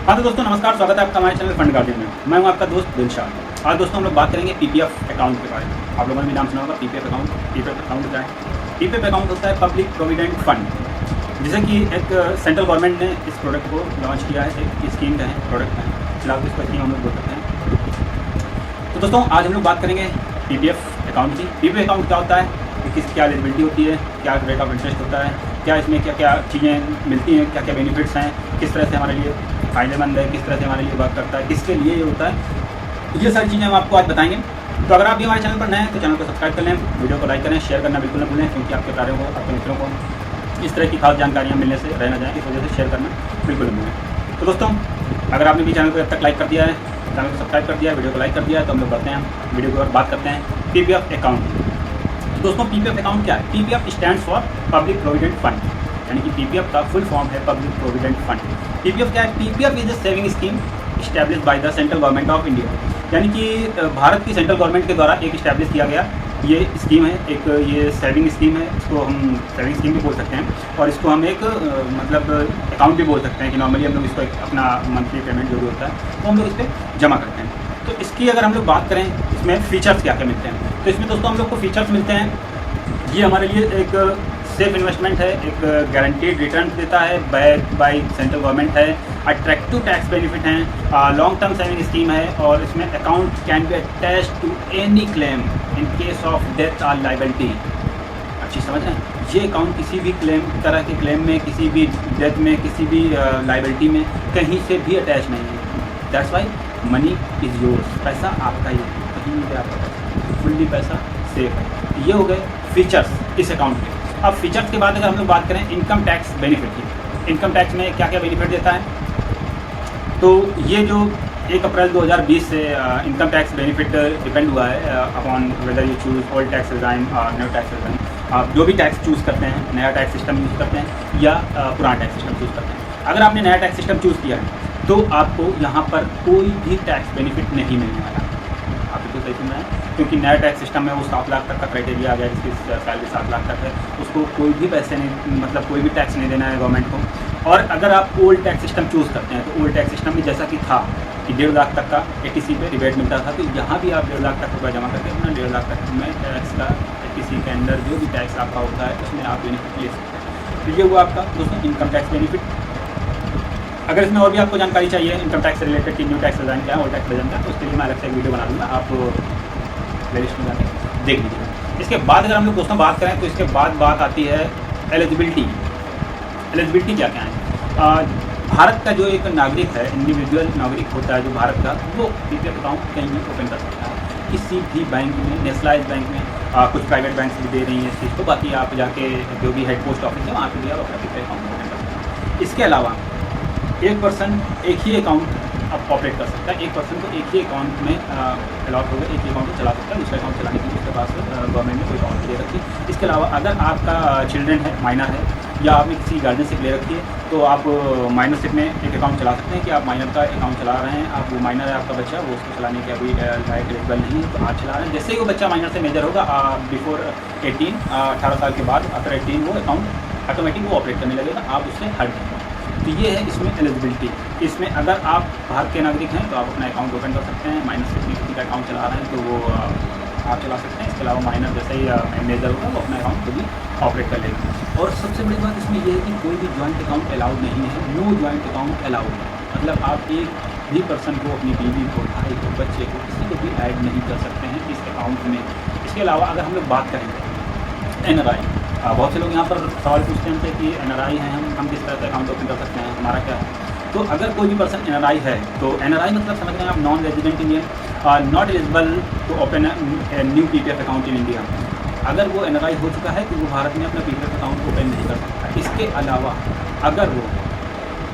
हाँ तो दोस्तों नमस्कार, स्वागत है आपका हमारे चैनल फंड गार्डियन में। मैं हूँ आपका दोस्त दिलशाद। आज दोस्तों हम लोग बात करेंगे पीपीएफ अकाउंट के बारे में। आप लोगों ने भी नाम सुना होगा पीपीएफ अकाउंट। पीपीएफ अकाउंट क्या है? पीपीएफ अकाउंट होता है पब्लिक प्रोविडेंट फंड, जैसे कि एक सेंट्रल गवर्नमेंट ने इस प्रोडक्ट को लॉन्च किया है। एक स्कीम का है, प्रोडक्ट है, फिलहाल इसको स्कीम हम लोग बोल सकते हैं। तो दोस्तों आज हम लोग बात करेंगे पीपीएफ अकाउंट की। पीपीएफ अकाउंट क्या होता है, क्या एलिजिबिलिटी होती है, क्या रेट ऑफ इंटरेस्ट होता है, क्या इसमें क्या क्या चीज़ें मिलती हैं, क्या क्या बेनिफिट्स हैं, किस तरह से हमारे लिए फ़ायदेमंद है, किस तरह से हमारे लिए वर्क करता है, किसके लिए ये होता है, ये सारी चीज़ें हम आपको आज बताएंगे। तो अगर आप भी हमारे चैनल पर नए हैं तो चैनल को सब्सक्राइब कर लें, वीडियो को लाइक करें, शेयर करना बिल्कुल न भूलें, क्योंकि आपके कार्यों को, आपके मित्रों को इस तरह की खास जानकारियाँ मिलने से रह न जाएँ, इस वजह से शेयर करना बिल्कुल न भूलें। तो दोस्तों अगर आपने भी चैनल को अब तक लाइक कर दिया है, चैनल को सब्सक्राइब कर दिया है, वीडियो को लाइक कर दिया है, तो हम लोग बढ़ते हैं वीडियो की ओर। बात करते हैं पीपीएफ अकाउंट। तो दोस्तों पीपीएफ अकाउंट क्या है? PPF stands for public provident fund, यानी कि पीपीएफ का फुल फॉर्म है पब्लिक प्रोविडेंट फंड। पीपीएफ क्या है? PPF is a saving scheme establish by the central government of India, यानी कि भारत की सेंट्रल गवर्नमेंट के द्वारा एक इस्टेब्लिश किया गया ये स्कीम है। एक ये सेविंग स्कीम है, इसको हम सेविंग स्कीम भी बोल सकते हैं, और इसको हम एक मतलब अकाउंट भी बोल सकते हैं कि नॉर्मली हम लोग इसको अपना मंथली पेमेंट जो भी होता है वो हम लोग इस पर जमा करते हैं। तो इसकी अगर हम लोग बात करें, इसमें फ़ीचर्स क्या क्या मिलते हैं, तो इसमें दोस्तों हम लोग को फ़ीचर्स मिलते हैं। ये हमारे लिए एक सेफ इन्वेस्टमेंट है, एक गारंटीड रिटर्न देता है, बैक बाय सेंट्रल गवर्नमेंट है, अट्रैक्टिव टैक्स बेनिफिट हैं, लॉन्ग टर्म सेविंग स्कीम है, और इसमें account can be attached to any claim in case of death और लाइबिलिटी। अच्छी समझ रहे हैं? ये अकाउंट किसी भी तरह के क्लेम में, किसी भी डेथ में, किसी भी लाइबिलिटी में कहीं से भी अटैच नहीं है। That's why money is yours, पैसा आपका ही है, कहीं भी आपका, फुल्ली पैसा सेफ है। ये हो गए फीचर्स इस अकाउंट के। अब फीचर्स के बाद अगर हम लोग बात करें इनकम टैक्स बेनिफिट की, इनकम टैक्स में क्या क्या बेनिफिट देता है, तो ये जो 1 अप्रैल 2020 से इनकम टैक्स बेनिफिट डिपेंड हुआ है upon whether you choose old tax resign और न्यू टैक्स रिजाइन। आप जो भी टैक्स चूज़ करते हैं, नया टैक्स सिस्टम यूज़ करते हैं या पुराना टैक्स सिस्टम चूज़ करते हैं। अगर आपने नया टैक्स सिस्टम चूज़ किया है तो आपको यहाँ पर कोई भी टैक्स बेनिफिट नहीं मिलने वाला। आप बिल्कुल सही सुन रहे हैं, क्योंकि नया टैक्स सिस्टम में वो 7 लाख तक का क्राइटेरिया आ गया, जिसकी सैलरी 7 लाख तक है, उसको कोई भी पैसे नहीं, मतलब कोई भी टैक्स नहीं देना है गवर्नमेंट को। और अगर आप ओल्ड टैक्स सिस्टम चूज़ करते हैं तो ओल्ड टैक्स सिस्टम में जैसा कि था कि 1.5 लाख तक का एटीसी पे रिबेट मिलता था, तो यहाँ भी आप 1.5 लाख तक रुपया जमा करके अपना 1.5 लाख तक में टैक्स का एटीसी के अंदर जो भी टैक्स आपका होता है उसमें आप बेनिफिट ले सकते हैं। तो ये हुआ आपका दोस्तों इनकम टैक्स बेनिफिट। अगर इसमें और भी आपको जानकारी चाहिए इनकम टैक्स से रिलेटेड कि न्यू टैक्स रिजाइन क्या है, ओल्ड टैक्स रिजाइन क्या है, तो उसके लिए मैं अलग से एक वीडियो बना दूँगा, आप प्लेलिस्ट में जाकर देख लीजिएगा। इसके बाद अगर हम लोग दोस्तों बात करें तो इसके बाद बात आती है एलिजिबिलिटी। एलिजिबिलिटी क्या क्या है? भारत का जो एक नागरिक है, इंडिविजुअल नागरिक होता है जो भारत का, वो पीपीएफ अकाउंट कहीं भी ओपन कर सकता है, किसी भी बैंक में, नेशनलाइज बैंक में, कुछ प्राइवेट बैंक भी दे रही हैं इस चीज़ को, बाकी आप जाके जो भी हेड पोस्ट ऑफिस है वहाँ पर भी आप अपना पीपीएफ अकाउंट ओपन कर सकते हैं। इसके अलावा एक पर्सन एक ही अकाउंट अब ऑपरेट कर सकता है, एक पर्सन को एक ही अकाउंट में अलॉट होगा, एक ही अकाउंट को चला सकता है, दूसरा अकाउंट चलाने के लिए उसके पास गवर्नमेंट ने कोई अकाउंट दे रखी है। इसके अलावा अगर आपका चिल्ड्रन है, माइनर है, या आपने किसी गार्जियनशिप ले रखी है, तो आप माइनरशिप में एक अकाउंट चला सकते हैं कि आप माइनर का अकाउंट चला रहे हैं, आप वो माइनर है आपका बच्चा, वो उसको चलाने के अभी लायक एलिजिबल नहीं है, तो आप चला रहे हैं। जैसे ही वो बच्चा माइनर से मेजर होगा, बिफोर 18 साल के बाद, आफ्टर 18 वो अकाउंट ऑटोमेटिक वो ऑपरेट करने लगेगा, आप उससे हट जाएंगे। तो ये है इसमें एलिजिबिलिटी। इसमें अगर आप भारत के नागरिक हैं तो आप अपना अकाउंट ओपन कर सकते हैं, माइनर से किसी का अकाउंट चला रहे हैं तो वो आप चला सकते हैं। इसके अलावा माइनर जैसे ही मेजर होगा वो अपना अकाउंट खुद ही ऑपरेट कर लेगा। और सबसे बड़ी बात इसमें ये है कि कोई भी जॉइंट अकाउंट अलाउड नहीं है, नो जॉइंट अकाउंट अलाउड। मतलब आप एक भी पर्सन को, अपनी बीवी को, भाई को, बच्चे को, किसी को भी ऐड नहीं कर सकते हैं इस अकाउंट में। इसके अलावा अगर हम लोग बात करें NRI, बहुत से लोग यहाँ पर सवाल पूछते हैं कि NRI हैं हम किस तरह से अकाउंट ओपन कर सकते हैं, हमारा क्या है? तो अगर कोई भी पर्सन NRI है तो NRI मतलब समझ रहे हैं आप, non resident Indian, not eligible to open a new PPF account in India. अगर वो NRI हो चुका है तो वो भारत में अपना पीपीएफ अकाउंट ओपन नहीं कर सकता। इसके अलावा अगर वो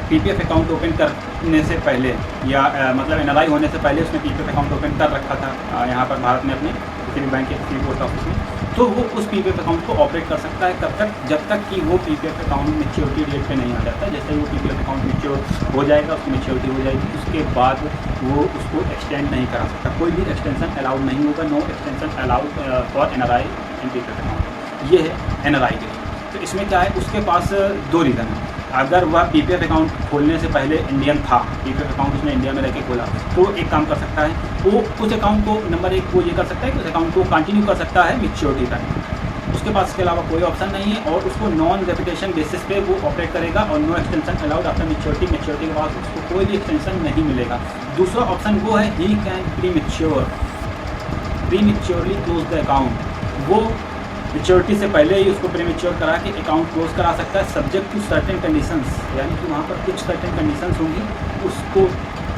पीपीएफ अकाउंट ओपन करने से पहले या मतलब NRI होने से पहले उसने पीपीएफ अकाउंट ओपन कर रखा था यहाँ पर भारत में अपने किसी भी बैंक के किसी पोस्ट ऑफिस में, तो वो उस पीपीएफ अकाउंट को ऑपरेट कर सकता है कब तक? जब तक कि वो पीपीएफ अकाउंट मैच्योरिटी डेट पे नहीं आ जाता। जैसे ही वो पीपीएफ अकाउंट मैच्योर हो जाएगा, उसकी मैच्योरिटी हो जाएगी, उसके बाद वो उसको एक्सटेंड नहीं करा सकता, कोई भी एक्सटेंशन अलाउड नहीं होगा। No extension allowed for NRI in PPF account. ये है NRI के लिए। तो इसमें क्या है, उसके पास 2 रीज़न है। अगर वह पीपीएफ अकाउंट खोलने से पहले इंडियन था, पीपीएफ अकाउंट उसने इंडिया में रह के खोला, तो एक काम कर सकता है, वो उस अकाउंट को नंबर एक वो ये कर सकता है कि उस अकाउंट को कंटिन्यू कर सकता है मैच्योरिटी तक। उसके पास इसके अलावा कोई ऑप्शन नहीं है और उसको नॉन रेपिटेशन बेसिस पे वो ऑपरेट करेगा और no extension allowed after maturity. Maturity के बाद उसको कोई भी एक्सटेंशन नहीं मिलेगा। दूसरा ऑप्शन वो है he can prematurely close the account. वो मैच्योरिटी से पहले ही उसको प्रीमेच्योर करा के अकाउंट क्लोज करा सकता है सब्जेक्ट टू सर्टेन कंडीशंस, यानी कि वहाँ पर कुछ सर्टेन कंडीशंस होंगी। उसको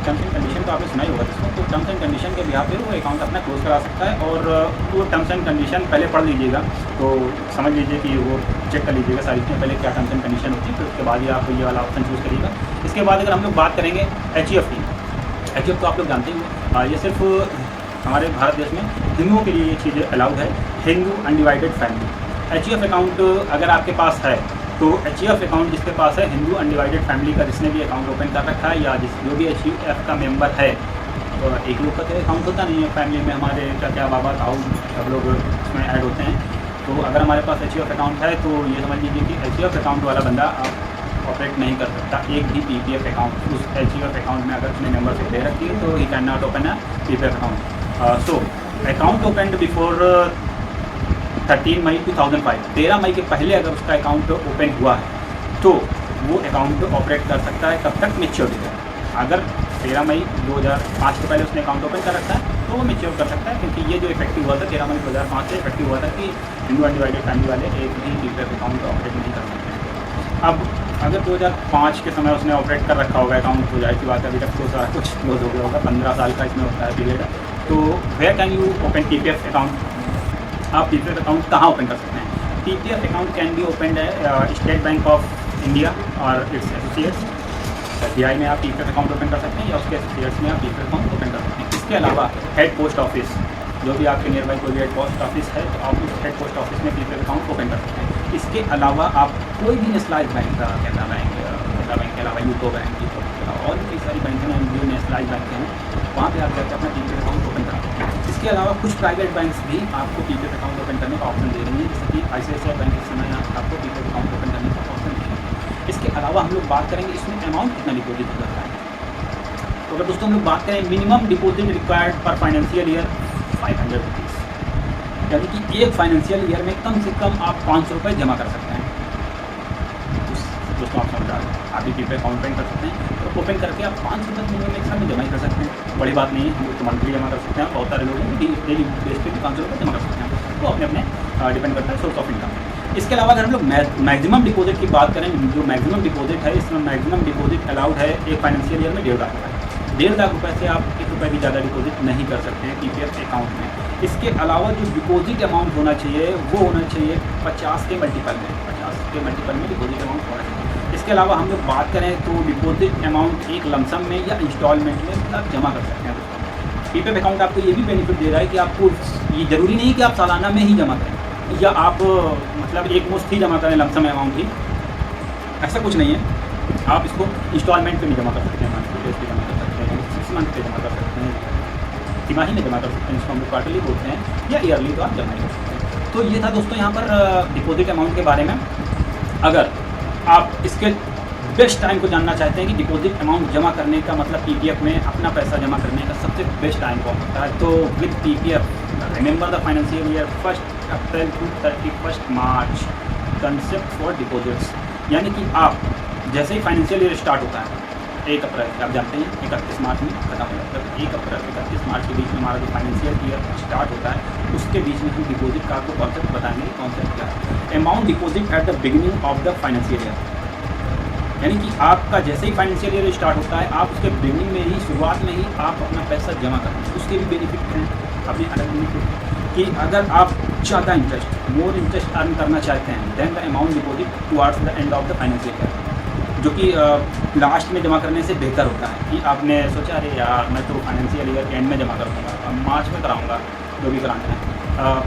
टर्म्स एंड कंडीशन तो आपने सुना ही होगा जिसको, तो टर्म्स एंड कंडीशन के बिहाफ पे वो अकाउंट अपना क्लोज करा सकता है। और वो टर्म्स एंड कंडीशन पहले पढ़ लीजिएगा तो समझ लीजिए कि वो चेक कर लीजिएगा सारी चीज़ें पहले क्या टर्म्स एंड कंडीशन होती है, फिर उसके बाद ही आप ये वाला ऑप्शन चूज़ करिएगा। इसके बाद अगर हम लोग बात करेंगे HUF की, HUF तो आप लोग जानते ही हो, ये सिर्फ हमारे भारत देश में हिंदुओं के लिए ये चीज़ अलाउड है, Hindu undivided family. HUF account अगर आपके पास है तो HUF अकाउंट जिसके पास है, हिंदू अनडिवाइडेड फैमिली का जिसने भी अकाउंट ओपन कर रखा है या जो भी HUF का मेंबर है, तो एक लोग का तो अकाउंट होता नहीं है फैमिली में, हमारे क्या बाबा ताऊ सब लोग उसमें ऐड होते हैं। तो अगर हमारे पास HUF अकाउंट है तो ये समझ लीजिए कि HUF अकाउंट वाला बंदा आप ऑपरेट नहीं कर सकता एक भी PPF अकाउंट। उस HUF अकाउंट में अगर उसने मेंबरशिप ले रखी है तो he can not open a PPF account. So account open before 13 मई 2005, 13 मई के पहले अगर उसका अकाउंट ओपन हुआ है तो वो अकाउंट ऑपरेट कर सकता है कब तक, मैच्योरिटी तक। अगर 13 मई 2005 के पहले उसने अकाउंट ओपन कर रखा है तो वो मैच्योर कर सकता है, क्योंकि ये जो इफेक्टिव हुआ था 13 मई 2005 से इफेक्टिव हुआ था कि हिंदू अनडिवाइडेड फैमिली वाले एक भी PPF अकाउंट ऑपरेट नहीं कर सकते हैं। अब अगर 2005 के समय उसने ऑपरेट कर रखा होगा अकाउंट, तो जाहिर सी बात है अभी तक तो सारा कुछ क्लोज हो गया होगा, 15 साल का इसमें होता है पीरियड। तो where can you open PPF account? आप PPF अकाउंट कहाँ ओपन कर सकते हैं? PPF account can be open State Bank of India और इट्स एसोसिएट्स। SBI में आप PPF अकाउंट ओपन कर सकते हैं या उसके एसोसिएट्स में आप PPF अकाउंट ओपन कर सकते हैं। इसके अलावा हेड पोस्ट ऑफिस, जो भी आपके नियर बाई कोई भी हेड पोस्ट ऑफिस है तो आप उस हेड पोस्ट ऑफिस में PPF अकाउंट ओपन कर सकते हैं। इसके अलावा आप कोई भी नेशनलाइज बैंक, कैनरा बैंक के अलावा यूको बैंक के अलावा और कई सारी बैंक हैं जो नेशनलाइज बैंक हैं, वहाँ पे आप जाकर अपना PPF अकाउंट ओपन करा सकते हैं। इसके अलावा कुछ प्राइवेट बैंक्स भी आपको PPF अकाउंट ओपन करने का ऑप्शन दे रही है, जैसे कि ICICI बैंक इस समय आपको PPF अकाउंट ओपन करने का ऑप्शन दे रही है। इसके अलावा हम लोग बात करेंगे इसमें अमाउंट कितना डिपोजिट हो जाता है। तो अगर दोस्तों हम लोग बात करें मिनिमम डिपोजिट रिक्वायर्ड पर फाइनेंशियल ईयर 500 रुपीज़, यानी कि एक फाइनेंशियल ईयर में कम से कम आप 500 रुपये जमा कर सकते हैं। दोस्तों आप समझा रहे हैं, आप भी PPF अकाउंट ओपन कर सकते हैं, तो ओपन करके आप 500 रुपये मिनिमम एक साल में जमा ही कर सकते हैं। बड़ी बात नहीं है, हम लोग तो मंथली जमा कर सकते हैं, बहुत सारे लोग डेली बेस पे भी 500 रुपये जमा कर सकते हैं, तो अपने अपने डिपेंड करता है सोर्स ऑफ इनकम। इसके अलावा अगर हम लोग मैक्सिमम डिपॉजिट की बात करें, जो मैक्सिमम डिपॉजिट है इसमें मैक्सिमम डिपॉजिट अलाउड है एक फाइनेंशियल ईयर में 1.5 लाख रुपये। 1.5 लाख रुपये से आप 1 रुपये भी ज़्यादा डिपॉजिट नहीं कर सकते हैं PPF अकाउंट में। इसके अलावा जो डिपॉजिट अमाउंट होना चाहिए वो होना चाहिए 50 के मल्टीपल में, 50 के मल्टीपल में डिपॉजिट अमाउंट होना चाहिए। इसके अलावा हम लोग बात करें तो डिपॉजिट अमाउंट एक लमसम में या इंस्टॉलमेंट में आप जमा कर सकते हैं। PPF अकाउंट आपको ये भी बेनिफिट दे रहा है कि आपको ये ज़रूरी नहीं कि आप सालाना में ही जमा करें या आप मतलब एक मुश्त ही जमा करें लमसम अमाउंट ही, ऐसा कुछ नहीं है। आप इसको इंस्टॉलमेंट पे भी जमा कर सकते हैं, मंथ पे जमा कर सकते हैं, 6 मंथ पे जमा कर सकते हैं, तिमाही में जमा कर सकते हैं, जिसको हम लोग क्वार्टरली बोलते हैं, या ईयरली तो आप जमा ही कर सकते हैं। तो ये था दोस्तों यहाँ पर डिपॉजिट अमाउंट के बारे में। अगर आप इसके बेस्ट टाइम को जानना चाहते हैं कि डिपॉजिट अमाउंट जमा करने का मतलब PPF में अपना पैसा जमा करने का सबसे बेस्ट टाइम कौन होता है, तो with PPF remember the financial year 1 April to 31 March concept for deposits, यानी कि आप जैसे ही फाइनेंशियल ईयर स्टार्ट होता है 1 अप्रैल, आप जानते हैं 31 मार्च में खत्म हो जाता है। 1 अप्रैल 31 मार्च के बीच में हमारा जो फाइनेंशियल ईयर स्टार्ट होता है उसके बीच में हम डिपॉजिट का आपको कॉन्सेप्ट बताएंगे। कॉन्सेप्ट क्या है? Amount deposit at the beginning of the financial year, यानी कि आपका जैसे ही फाइनेंशियल ईयर स्टार्ट होता है आप उसके बिगिनिंग में ही, शुरुआत में ही आप अपना पैसा जमा करते हैं। उसके भी बेनिफिट हैं, अपने अलग बेनिफिट कि अगर आप ज़्यादा मोर इंटरेस्ट अर्न करना चाहते हैं then the amount deposit towards the end of the financial year, जो कि लास्ट में जमा करने से बेहतर होता है। कि आपने सोचा अरे यार मैं तो फाइनेंशियल ईयर के एंड में जमा करूँगा, मार्च में कराऊँगा, जो भी कराना है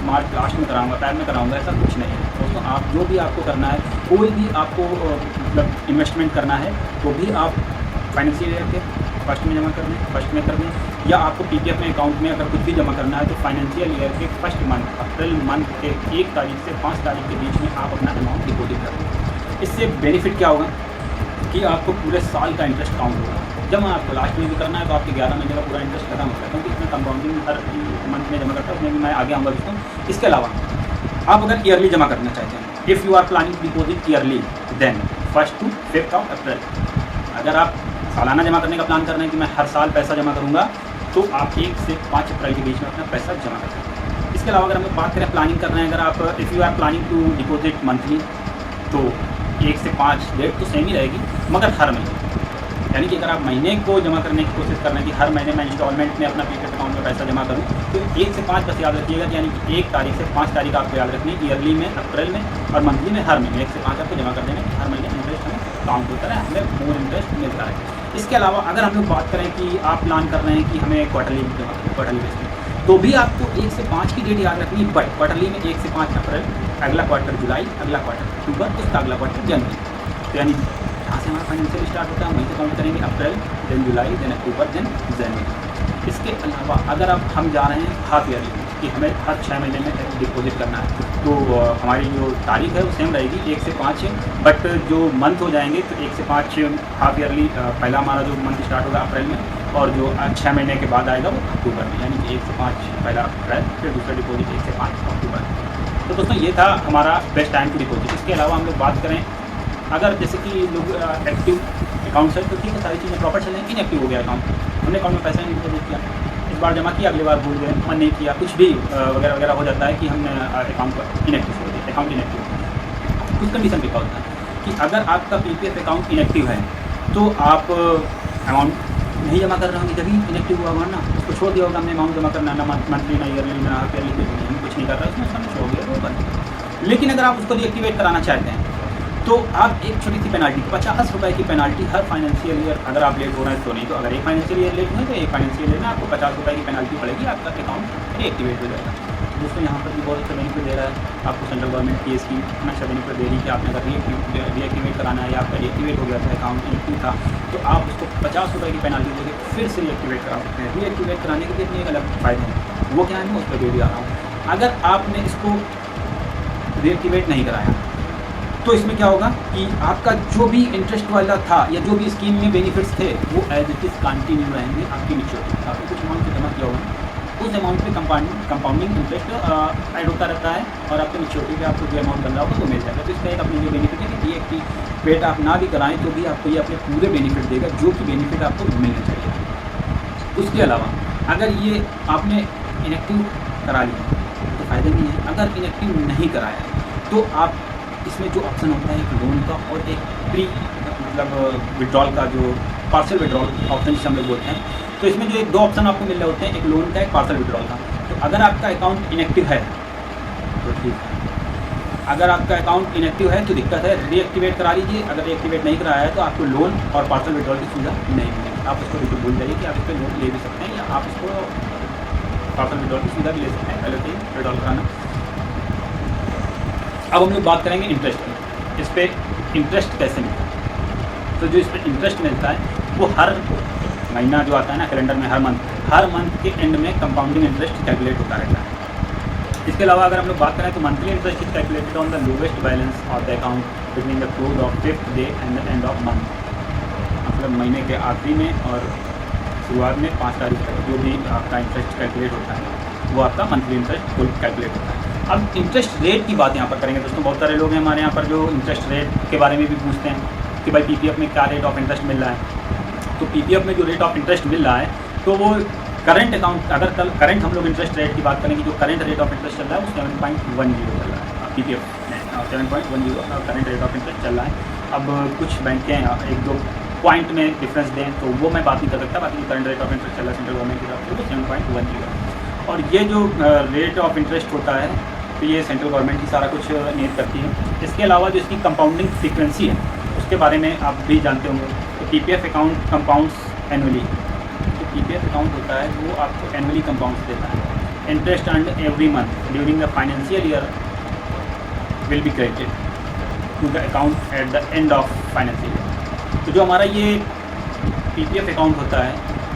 मार्च लास्ट में कराऊंगा, पैर में कराऊंगा, ऐसा कुछ नहीं है दोस्तों। आप जो भी आपको करना है, कोई भी आपको मतलब इन्वेस्टमेंट करना है तो भी आप फाइनेंशियल ईयर के फर्स्ट में जमा करने या आपको PPF में अकाउंट में अगर कुछ भी जमा करना है तो फाइनेंशियल ईयर के फर्स्ट मंथ अप्रैल मंथ के 1 तारीख से 5 तारीख के बीच में आप अपना अमाउंट डिपॉजिट करें। इससे बेनिफिट क्या होगा? कि आपको पूरे साल का इंटरेस्ट काउंट होगा। जब आपको लास्ट में भी करना है तो आपके 11 महीने का पूरा इंटरेस्ट खत्म होता है, क्योंकि इसमें कंपाउंडिंग हर मंथ में जमा करता है, उसमें भी मैं आगे आऊँगा दोस्तों। इसके अलावा आप अगर ईयरली जमा करना चाहते हैं, if you are planning to deposit yearly then 1st to 5th of April, अगर आप सालाना जमा करने का प्लान कर रहे हैं कि मैं हर साल पैसा जमा करूँगा, तो आप 1 से 5 अप्रैल के बीच में अपना पैसा जमा कर सकते हैं। इसके अलावा अगर हम बात करें प्लानिंग कर रहे हैं, अगर आप if you are planning to deposit monthly, तो 1 से 5 डेट तो सेम ही रहेगी, मगर हर महीने, यानी कि अगर आप महीने को जमा करने की कोशिश कर रहे हैं कि हर महीने मैं इंस्टॉलमेंट में अपना पीपीएफ अकाउंट में पैसा जमा करूँ, तो 1 से 5 बस याद रखिएगा, यानी कि 1 तारीख से 5 तारीख आपको याद रखनी है, ईयरली में, अप्रैल में और मंथली में, हर महीने 1 से 5 आपको जमा कर देना है। हर महीने इंटरेस्ट हमें काउंट होता है, हमें मोर इंटरेस्ट मिलता है। इसके अलावा अगर हम लोग बात करें कि आप प्लान कर रहे हैं कि हमें क्वार्टरली जमा करना है, क्वार्टरली बेस में, तो भी आपको 1 से 5 की डेट याद रखनी है, बट क्वार्टरली में 1 से 5 अप्रैल, अगला क्वार्टर जुलाई, अगला क्वार्टर अक्टूबर, उसका अगला क्वार्टर जनवरी। तो यानी जहाँ से हमारा फाइनेंशियल स्टार्ट होता है वहीं से काउंट करेंगे, अप्रैल, देन जुलाई, देन अक्टूबर, देन जनवरी। इसके अलावा अगर हम जा रहे हैं हाफ ईयरली कि हमें हर 6 महीने में डिपॉजिट करना है, तो हमारी जो तारीख है वो सेम रहेगी 1 से 5, बट जो मंथ हो जाएंगे तो 1 से 5 हाफ ईयरली, पहला हमारा जो मंथ स्टार्ट होगा अप्रैल में, और जो 6 महीने के बाद आएगा वो अक्टूबर में, यानी कि 1 से 5 पहला अप्रैल, फिर दूसरा डिपॉजिट 1 से 5 अक्टूबर। तो दोस्तों ये था हमारा बेस्ट टाइम टू डिपॉजिट। इसके अलावा हम लोग बात करें, अगर जैसे कि लोग एक्टिव अकाउंट है तो ठीक है, सारी चीज़ें प्रॉपर चल रही हैं, इनएक्टिव हो गया अकाउंट, हमने अकाउंट में पैसा नहीं डिपॉजिट किया, इस बार जमा किया, अगली बार भूल गए, मन नहीं किया, कुछ भी वगैरह वगैरह हो जाता है कि हमने अकाउंट पर इनएक्टिव हो गया, अकाउंट इनएक्टिव। कुछ कंडीशन पे क्या होता है कि अगर आपका पीपीएफ अकाउंट इनएक्टिव है तो आप अमाउंट नहीं जमा कर रहे होंगे, जब ही इनएक्टिव हुआ ना, उसको छोड़ दिया होगा, हमने अमाउंट जमा करना ना मंथली, ना ईयरली, ना हाफ ईयरली, हम कुछ नहीं कर रहे, उसमें सब छोड़ दिया वो बंद। लेकिन अगर आप उसको रीएक्टिवेट कराना चाहते हैं तो आप एक छोटी सी पेनाल्टी, 50 रुपये की पेनाल्टी हर फाइनेंशियल ईयर, अगर आप लेट हो रहे हैं तो नहीं, तो अगर एक फाइनेंशियल ईयर लेट हुए तो एक फाइनेंशियल ईयर में आपको 50 रुपये की पेनाल्टी पड़ेगी, आपका अकाउंट रीएक्टिवेट हो जाएगा। दोस्तों यहाँ पर भी बहुत अच्छा बेनिफिट दे रहा है आपको सेंट्रल गवर्नमेंट की स्कीम, इतना अच्छा बेनिफिट दे रही है कि आपने अगर रीएक्टिवेट कराना है या आपका रीएक्टिवेट हो गया था, अकाउंट इनएक्टिव था, तो आप उसको 50 रुपये की पेनाल्टी देकर फिर से रीएक्टिवेट करा सकते हैं। रीएक्टिवेट कराने के लिए अपने एक अलग फ़ायदे हैं, वो क्या है मैं उस पर भी आ रहा हूँ। अगर आपने इसको रीएक्टिवेट नहीं कराया तो इसमें क्या होगा कि आपका जो भी इंटरेस्ट वाला था या जो भी स्कीम में बेनिफिट्स थे वो एज इट इज़ कंटिन्यू रहेंगे आपकी मैच्योरिटी। आपने कुछ अमाउंट जमा किया होगा, उस अमाउंट पे कंपाउंडिंग इंटरेस्ट ऐड होता रहता है, और आपके मैच्योरिटी पे आपको जो अमाउंट बन रहा होगा वो मिल जाएगा। तो इसका एक अपनी जो बेनिफिट है कि रीएक्टिवेट आप ना भी कराएं तो भी आपको ये अपने पूरे बेनिफिट देगा, जो कि बेनिफिट आपको मिलना चाहिए। उसके अलावा अगर ये आपने इनएक्टिव करा लिया तो फ़ायदे भी हैं, अगर इनएक्टिव नहीं कराया तो आप इसमें जो ऑप्शन होता है एक लोन का और एक प्री मतलब विड्रॉल का, जो पार्सल विड्रॉल ऑप्शन जिसे हम लोग बोलते हैं, तो इसमें जो एक 2 ऑप्शन आपको मिल रहे होते हैं, एक लोन का, एक पार्सल विड्रॉल का। तो अगर आपका अकाउंट इनएक्टिव है तो ठीक है, अगर आपका अकाउंट इनएक्टिव है तो दिक्कत है, रीएक्टिवेट करा लीजिए। अगर रीएक्टिवेट नहीं कराया है तो आपको लोन और पार्सल विड्रॉल की सुविधा नहीं मिलेगी। आप उसको बिल्कुल भूल जाइए कि आप इस पर लोन ले भी सकते हैं या आप इसको पार्सल विड्रॉल की सुविधा भी ले सकते हैं, पहले से विड्रॉल कराना। अब हम लोग बात करेंगे इंटरेस्ट की, इस पर इंटरेस्ट कैसे मिलता है। तो जो इस पर इंटरेस्ट मिलता है वो हर महीना जो आता है ना कैलेंडर में, हर मंथ के एंड में कंपाउंडिंग इंटरेस्ट कैलकुलेट होता रहता है। इसके अलावा अगर हम लोग बात करें तो monthly interest is calculated on the lowest balance of the account between the close of 5th day and the end of month, मतलब महीने के आखिरी में और शुरुआत में 5 तारीख तक जो भी आपका इंटरेस्ट कैलकुलेट होता है वो आपका मंथली इंटरेस्ट कुल कैलकुलेट होता है। अब इंटरेस्ट रेट की बात यहाँ पर करेंगे दोस्तों। बहुत सारे लोग हैं हमारे यहाँ पर जो इंटरेस्ट रेट के बारे में भी पूछते हैं कि भाई पीपीएफ में क्या रेट ऑफ इंटरेस्ट मिल रहा है। तो पीपीएफ में जो रेट ऑफ इंटरेस्ट मिल रहा है तो वो करंट अकाउंट, अगर कल करंट हम लोग इंटरेस्ट रेट की बात करेंगे, जो करंट रेट ऑफ इंटरेस्ट चल रहा है वो 7.10 चल रहा है पीपीएफ में, 7.10 करंट रेट ऑफ इंटरेस्ट चल रहा है। अब कुछ बैंकें 1-2 पॉइंट में डिफरेंस दें तो वो मैं बात नहीं कर सकता, बाकी करंट रेट ऑफ इंटरेस्ट चल रहा है सेंट्रल गवर्नमेंट की तरफ से वो 7.10। और ये जो रेट ऑफ इंटरेस्ट होता है तो ये सेंट्रल गवर्नमेंट की सारा कुछ नियत करती है। इसके अलावा जो इसकी कंपाउंडिंग फ्रीक्वेंसी है उसके बारे में आप भी जानते होंगे। तो पीपीएफ अकाउंट कंपाउंड्स एनुअली, तो पीपीएफ अकाउंट होता है वो आपको एनुअली कंपाउंड्स देता है। Interest earned every month during the financial year will be credited to the account at the end of financial year. तो जो हमारा ये पीपीएफ अकाउंट होता है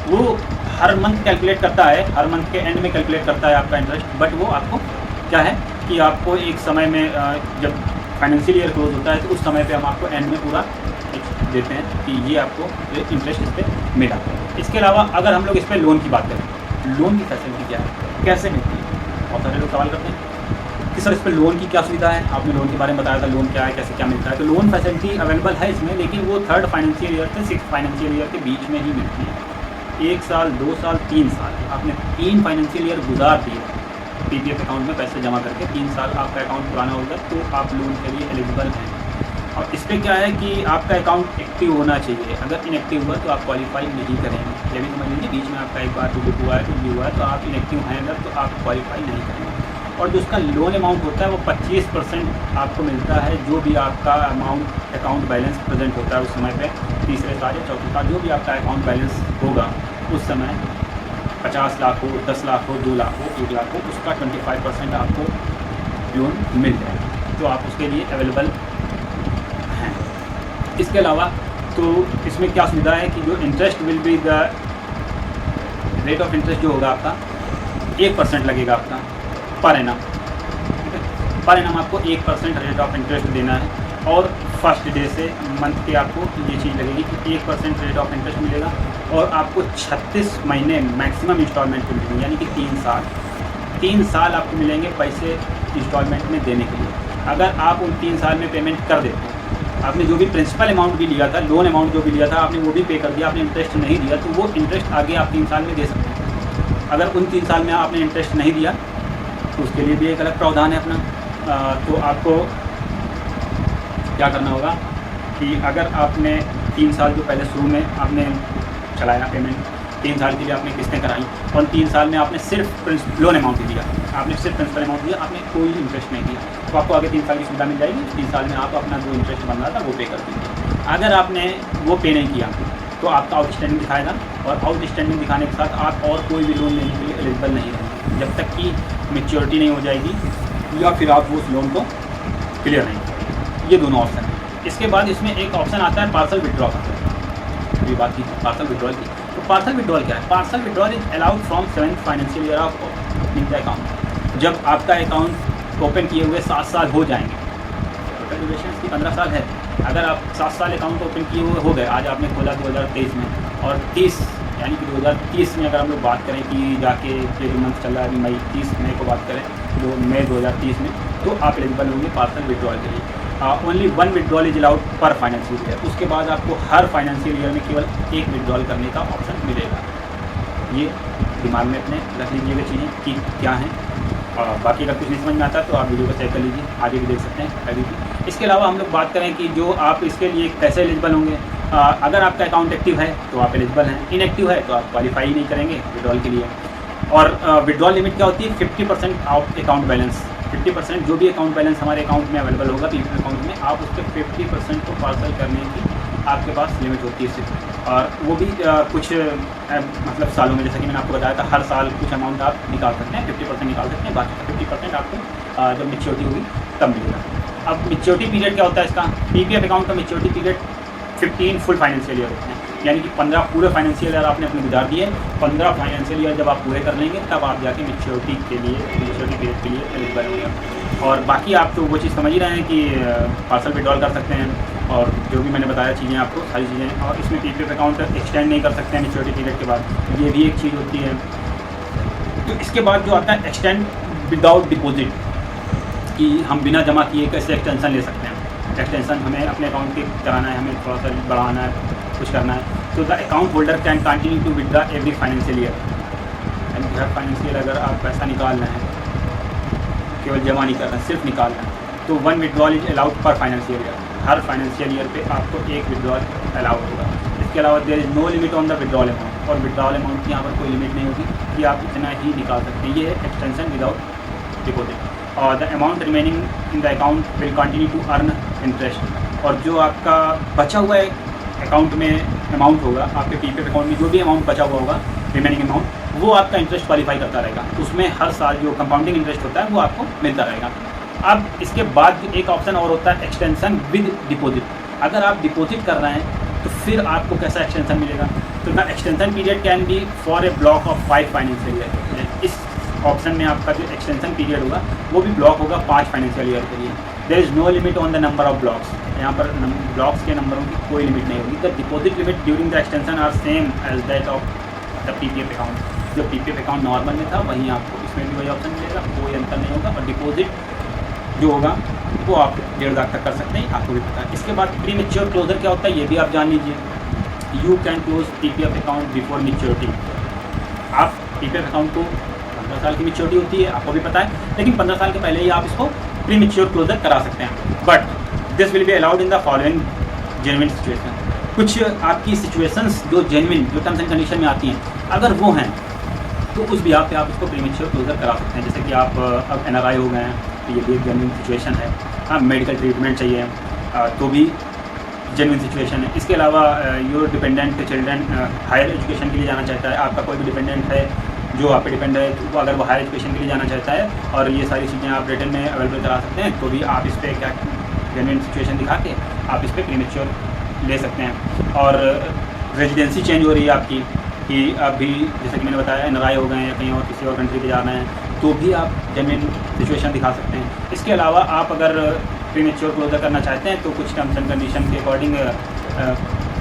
वो हर मंथ कैलकुलेट करता है, हर मंथ के एंड में कैलकुलेट करता है आपका इंटरेस्ट, बट वो आपको क्या है कि आपको एक समय में जब फाइनेंशियल ईयर क्लोज होता है तो उस समय पे हम आपको एंड में पूरा देते हैं कि ये आपको इंटरेस्ट इस पर मिला। इसके अलावा अगर हम लोग इस पर लोन की बात करें, लोन की फैसिलिटी क्या है, कैसे मिलती है, बहुत सारे लोग सवाल करते हैं कि सर इस पर लोन की क्या सुविधा है। आपने लोन के बारे में बताया था, लोन क्या है, कैसे क्या मिलता है। तो लोन फैसिलिटी अवेलेबल है इसमें, लेकिन वो 3rd फाइनेंशियल ईयर से 6th फाइनेंशियल ईयर के बीच में ही मिलती है। 1 साल, 2 साल, 3 साल, आपने 3 फाइनेंशियल ईयर गुजार दिए पीपीएफ अकाउंट में पैसे जमा करके, 3 साल आपका अकाउंट पुराना होगा तो आप लोन के लिए एलिजिबल हैं। और इस पर क्या है कि आपका अकाउंट एक्टिव होना चाहिए, अगर इनएक्टिव हुआ तो आप क्वालिफाई नहीं करेंगे। ये भी समझ लीजिए, बीच में आपका एक बार डिलीट हुआ है, कुछ भी हुआ है तो आप इनएक्टिव हैं अगर, तो आप क्वालिफाई नहीं करेंगे। और जो उसका लोन अमाउंट होता है वो 25% आपको मिलता है, जो भी आपका अमाउंट अकाउंट बैलेंस प्रेजेंट होता है उस समय पे, तीसरे साल या चौथे साल जो भी आपका अकाउंट बैलेंस होगा उस समय, 50 लाख हो, 10 लाख हो, 2 लाख हो, 1 लाख हो, उसका 25% आपको लोन मिल जाएगा, तो आप उसके लिए अवेलेबल हैं। इसके अलावा तो इसमें क्या सुविधा है कि जो interest will be the rate of interest जो होगा आपका 1% लगेगा आपका पर एनम, ठीक है। पर एनम आपको 1% रेट ऑफ इंटरेस्ट देना है, और फर्स्ट डे से मंथ के आपको ये चीज़ लगेगी कि 1% रेट ऑफ इंटरेस्ट मिलेगा, और आपको 36 महीने मैक्सिमम इंस्टॉलमेंट पे मिलेंगे, यानी कि 3 साल आपको मिलेंगे पैसे इंस्टॉलमेंट में देने के लिए। अगर आप उन 3 साल में पेमेंट कर देते हैं, आपने जो भी प्रिंसिपल अमाउंट भी लिया था, लोन अमाउंट जो भी लिया था आपने वो भी पे कर दिया, आपने इंटरेस्ट नहीं दिया, तो वो इंटरेस्ट आगे आप 3 साल में दे सकते हैं। अगर उन 3 साल में आपने इंटरेस्ट नहीं दिया तो उसके लिए भी एक अलग प्रावधान है अपना। तो आपको क्या करना होगा कि अगर आपने 3 साल जो पहले शुरू में आपने चलाया पेमेंट, 3 साल के लिए आपने किस्तें कराई, और 3 साल में आपने सिर्फ लोन अमाउंट ही दिया, आपने सिर्फ प्रिंसिपल अमाउंट दिया, आपने कोई इंटरेस्ट नहीं दिया, तो आपको आगे 3 साल की सुविधा मिल जाएगी। 3 साल में आप अपना जो इंटरेस्ट बन रहा था वो पे कर दीजिए। अगर आपने वो पे नहीं किया तो आपका आउटस्टैंडिंग दिखाएगा, और आउटस्टैंडिंग दिखाने के साथ आप और कोई भी लोन लेने के लिए एलिजिबल नहीं रहेंगे जब तक कि मैच्योरिटी नहीं हो जाएगी या फिर आप वो उस लोन को क्लियर नहीं करेंगे। ये दोनों ऑप्शन हैं। इसके बाद इसमें एक ऑप्शन आता है पार्सल विड्रॉ का, अभी बात की पार्सल विड्रॉल की। तो पार्सल विड्रॉल क्या है? Parcel withdrawal is allowed from 7th financial year of in account. जब आपका अकाउंट ओपन किए हुए 7 साल हो जाएंगे, टोटल ड्यूरेशन इसकी 15 साल है। अगर आप 7 साल अकाउंट ओपन किए हुए हो गए, आज आपने खोला 2023 में, और 30 यानी कि 2030 में अगर हम लोग बात करें कि जाके ये जो मंथ चल रहा है अभी मई 30 मई को बात करें, तो मई 2030 में, तो आप एलिजिबल होंगे पार्सल विड्रॉल के लिए। Only 1 withdrawal is allowed per financial year. उसके बाद आपको हर फाइनेंशियल ईयर में केवल 1 विड्रॉल करने का ऑप्शन मिलेगा। ये दिमाग में अपने रख लीजिएगा चीज़ें कि क्या हैं। और बाकी अगर कुछ नहीं समझ में आता तो आप वीडियो को चेक कर लीजिए, आगे भी देख सकते हैं अभी भी। इसके अलावा हम लोग बात करें कि जो आप इसके लिए कैसे एलिजिबल होंगे। अगर आपका अकाउंट एक्टिव है तो आप एलिजिबल हैं, इनएक्टिव है तो आप क्वालिफाई नहीं करेंगे विड्रॉल के लिए। और विड्रॉल लिमिट क्या होती है? 50% ऑफ अकाउंट बैलेंस। 50% जो भी अकाउंट बैलेंस हमारे अकाउंट में अवेलेबल होगा पीपीएफ अकाउंट में, आप उसके 50% को पार्सल करने की आपके पास लिमिट होती है सिर्फ। और वो भी कुछ मतलब सालों में, जैसा कि मैंने आपको बताया था, हर साल कुछ अमाउंट आप निकाल सकते हैं, 50% निकाल सकते हैं, बाकी 50% आपको जब मैच्योरिटी होगी तब मिलेगा। अब मैच्योरिटी पीरियड क्या होता है इसका? पीपीएफ अकाउंट का maturity period 15 full financial year होते हैं, यानी कि 15 पूरे फाइनेंशियल ईयर आपने अपने गुजार दिए। 15 फाइनेंशियल ईयर जब आप पूरे कर लेंगे तब आप जाके मैच्योरिटी के लिए, मैच्योरिटी पीरियड के लिए एलिजिबल होंगे। और बाकी आप तो वो चीज़ समझ ही रहे हैं कि पार्सल विड्रॉल कर सकते हैं, और जो भी मैंने बताया चीज़ें आपको, सारी चीज़ें। और इसमें पीपीएफ अकाउंट एक्सटेंड नहीं कर सकते हैं मैच्योरिटी पीरियड के बाद, ये भी एक चीज़ होती है। तो इसके बाद जो आता है एक्सटेंड विदाउट डिपॉजिट, कि हम बिना जमा किए कैसे एक्सटेंशन ले सकते हैं। एक्सटेंशन हमें अपने अकाउंट के कराना है, हमें थोड़ा सा बढ़ाना है, कुछ करना है, तो the account holder can continue to withdraw every financial year. यानी कि हर फाइनेंशियल अगर आप पैसा निकाल रहे हैं, केवल जमा नहीं कर रहे हैं, सिर्फ निकाल रहे हैं, तो 1 withdrawal is allowed per financial year. हर फाइनेंशियल ईयर पे आपको 1 विड्रॉल अलाउड होगा। इसके अलावा there is no limit on the withdrawal amount, और विड्रॉल अमाउंट की यहाँ पर कोई लिमिट नहीं होगी कि आप इतना ही निकाल सकते हैं। ये है एक्सटेंशन विदाउट डिपॉजिट। और the amount remaining in the account will continue to earn interest. और जो आपका बचा हुआ अकाउंट में अमाउंट होगा, आपके पीपीएफ अकाउंट में जो भी अमाउंट बचा हुआ होगा, रिमेनिंग अमाउंट, वो आपका इंटरेस्ट क्वालिफाई करता रहेगा। उसमें हर साल जो कंपाउंडिंग इंटरेस्ट होता है वो आपको मिलता रहेगा। अब इसके बाद एक ऑप्शन और होता है एक्सटेंशन विद डिपॉजिट। अगर आप डिपॉजिट कर रहे हैं तो फिर आपको कैसा एक्सटेंशन मिलेगा? तो the extension period can be for a block of 5 financial year. इस ऑप्शन में आपका जो एक्सटेंशन पीरियड होगा वो भी ब्लॉक होगा 5 फाइनेंशियल ईयर के लिए। There is no limit on the number of blocks. यहाँ पर ब्लॉक्स के नंबरों की कोई लिमिट नहीं होगी। The deposit limit during the extension are same as that of the PPF account. जो पीपीएफ अकाउंट नॉर्मल में था वहीं आपको इसमें भी वही ऑप्शन मिलेगा, कोई अंतर नहीं होगा। और डिपॉजिट जो होगा वो आप 1.5 लाख तक कर सकते हैं, आपको भी पता है। इसके बाद प्री मेच्योर क्लोजर क्या होता है ये भी आप जान लीजिए। You can close PPF account before maturity. आप पीपीएफ अकाउंट को 15 साल की मेच्योरिटी होती है, आपको भी पता है, लेकिन 15 साल के पहले ही आप इसको प्री मेच्योर क्लोजर करा सकते हैं। But this will be allowed in the following genuine situation. कुछ आपकी सिचुएशंस जो जेन्युइन, जो टर्म्स एंड कंडीशन में आती हैं, अगर वो हैं तो उस बिहाफ पे आप इसको प्री मेच्योर क्लोजर करा सकते हैं। जैसे कि आप अब एनआरआई हो गए हैं, तो ये भी एक जेन्युइन सिचुएशन है। आप मेडिकल ट्रीटमेंट चाहिए तो भी जेन्युइन सिचुएशन है। इसके अलावा your dependent children higher education के लिए जाना चाहता है, आपका कोई भी डिपेंडेंट है जो आप पे डिपेंड है, तो अगर वो हायर एजुकेशन के लिए जाना चाहता है और ये सारी चीज़ें आप रिटर्न में अवेलेबल करा सकते हैं, तो भी आप इस पर क्या जेन्युइन सिचुएशन दिखा के आप इस पर प्री मेच्योर ले सकते हैं। और रेजिडेंसी चेंज हो रही है आपकी कि अभी जैसे कि मैंने बताया एनआरआई हो गए हैं या कहीं और किसी और कंट्री पे जाना है, तो भी आप जेन्युइन सिचुएशन दिखा सकते हैं। इसके अलावा आप अगर प्री मेच्योर क्लोजर करना चाहते हैं तो कुछ टर्म्स एंड कंडीशन के अकॉर्डिंग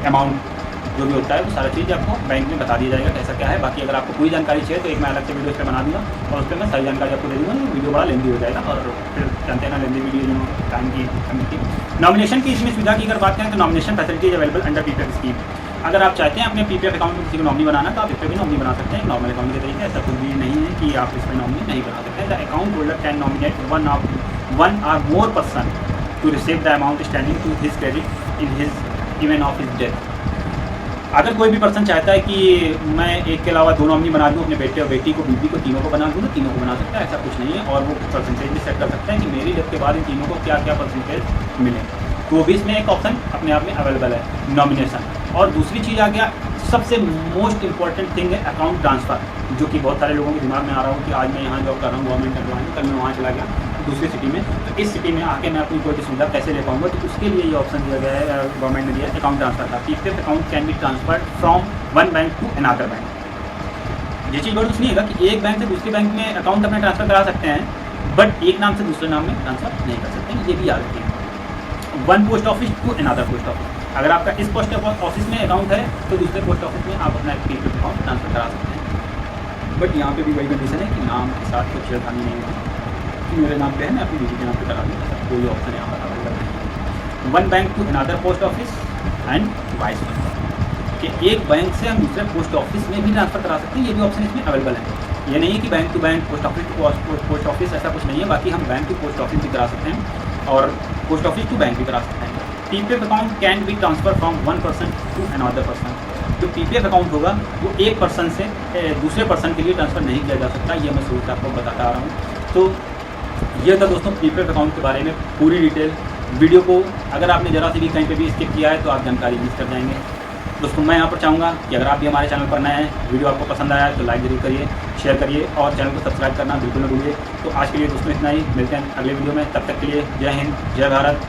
अमाउंट जो भी होता है वो सारा चीज़ आपको बैंक में बता दिया जाएगा कैसा क्या है। बाकी अगर आपको कोई जानकारी चाहिए तो एक मैं अलग से वीडियो इस पर बना दूँगा और उस पर मैं सारी जानकारी आपको दे दूँगा। वीडियो बड़ा लेंदी हो जाएगा और फिर जानते हैं ना लेंदी वीडियो जो टाइम की कमी थी। नॉमिनेशन की इसमें सुविधा की अगर बात करें तो nomination facilities available under PPF scheme. अगर आप चाहते हैं अपने पीपीएफ अकाउंट में किसी को नॉमिनी बनाना तो आप इस पर भी नॉमिनी बना सकते हैं नॉर्मल अकाउंट के तरीके। ऐसा कुछ भी नहीं है कि आप इसमें नॉमिनी नहीं बना सकते। The account holder can nominate one or more person to receive the amount standing to his credit in his event of his death. अगर कोई भी पर्सन चाहता है कि मैं एक के अलावा 2 नॉमिनी बना दूं, अपने बेटे और बेटी को, बीबी को, तीनों को बना दूं, तो तीनों को बना सकता है, ऐसा कुछ नहीं है। और वो परसेंटेज भी सेट कर सकते हैं कि मेरी डेथ के बाद इन तीनों को क्या क्या परसेंटेज मिले, तो भी इसमें एक ऑप्शन अपने आप में अवेलेबल है नॉमिनेशन। और दूसरी चीज़ आ गया सबसे मोस्ट इंपॉर्टेंट थिंग है अकाउंट ट्रांसफ़र, जो कि बहुत सारे लोगों के दिमाग में आ रहा हूँ कि आज मैं यहाँ जॉब कर रहा हूँ गवर्नमेंट एम्प्लॉय में, कल मैं वहाँ चला गया दूसरी सिटी में, तो इस सिटी में आके मैं अपनी कोई भी सुविधा कैसे ले पाऊँगा। तो उसके लिए ये ऑप्शन दिया गया है, गवर्नमेंट ने दिया है अकाउंट ट्रांसफर का। PPF account can be transferred from one bank to another bank. ये चीज़ बहुत सुनिएगा कि एक बैंक से दूसरे बैंक में अकाउंट अपना ट्रांसफर करा सकते हैं, बट एक नाम से दूसरे नाम में ट्रांसफर नहीं कर सकते हैं, ये भी याद रखिए। One post office to another post office. अगर आपका इस पोस्ट ऑफिस में अकाउंट है तो दूसरे पोस्ट ऑफिस में आप अपना पीपीएफ अकाउंट ट्रांसफर करा सकते हैं। बट यहाँ पे भी वही कंडीशन है कि नाम के साथ कुछ छेड़खानी नहीं होगी कि मेरे नाम पे है, मैं अपनी बीवी के नाम पे करा दूँ, ऐसा कोई ऑप्शन यहाँ पर अवेलेबल नहीं। One bank to another post office and vice versa, कि एक बैंक से हम दूसरे पोस्ट ऑफिस में भी ट्रांसफर करा सकते हैं, ये भी ऑप्शन इसमें अवेलेबल है। ये नहीं है कि bank to bank, post office to post office, ऐसा कुछ नहीं है। बाकी हम बैंक टू पोस्ट ऑफिस भी करा सकते हैं और पोस्ट ऑफिस टू बैंक भी करा सकते हैं। PPF account can be transfer from one person to another person. जो पीपीएफ अकाउंट होगा वो एक पर्सन से दूसरे पर्सन के लिए ट्रांसफ़र नहीं किया जा सकता, ये मैं शुरू से आपको बताता आ रहा हूँ। तो ये था दोस्तों पीपीएफ अकाउंट के बारे में पूरी डिटेल। वीडियो को अगर आपने ज़रा सी भी कहीं पे भी स्किप किया है तो आप जानकारी मिस कर जाएंगे। दोस्तों मैं यहाँ पर चाहूँगा कि अगर आप भी हमारे चैनल पर नए हैं, वीडियो आपको पसंद आया है तो लाइक जरूर करिए, शेयर करिए और चैनल को सब्सक्राइब करना बिल्कुल न भूलिए। तो आज के लिए दोस्तों इतना ही, मिलते हैं अगले वीडियो में, तब तक के लिए जय हिंद, जय भारत।